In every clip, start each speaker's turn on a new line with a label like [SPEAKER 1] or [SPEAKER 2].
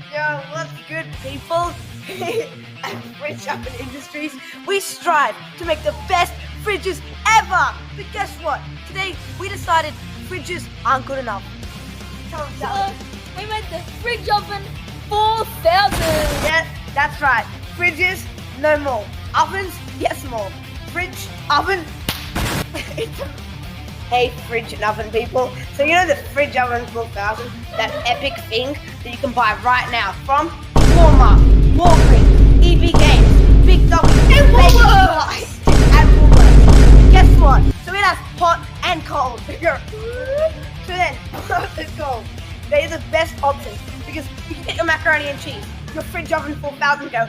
[SPEAKER 1] Yo, what's good, people? At Fridge Oven Industries, we strive to make the best fridges ever. But guess what? Today, we decided fridges aren't good enough. Tell them,
[SPEAKER 2] So we made the fridge oven 4000.
[SPEAKER 1] Yeah, that's right. Fridges, no more. Ovens, yes more. Fridge, oven. Hey, fridge and oven people. So you know the Fridge Oven 4000, that epic thing that you can buy right now from Walmart, Walgreens, EB Games, Big Dog, and Woolworths. And Woolworths. Guess what? So it has hot and cold. So then, hot and cold. They're the best options because you can get your macaroni and cheese, your Fridge Oven 4000 go,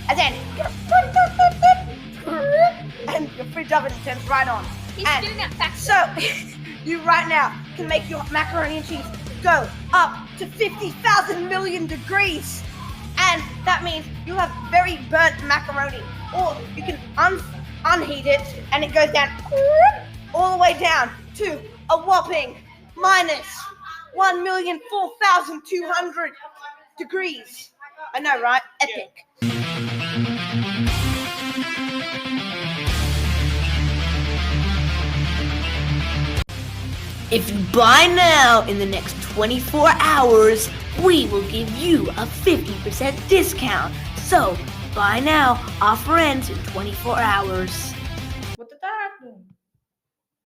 [SPEAKER 1] and then, and your fridge oven turns right on.
[SPEAKER 2] He's
[SPEAKER 1] And
[SPEAKER 2] doing that back.
[SPEAKER 1] so, you right now can make your macaroni and cheese go up to 50,000 million degrees. And that means you'll have very burnt macaroni. Or you can unheat it and it goes down all the way down to a whopping minus 1,004,200 degrees. I know, right? Epic. If you buy now in the next 24 hours, we will give you a 50% discount. So, buy now, offer ends in 24 hours.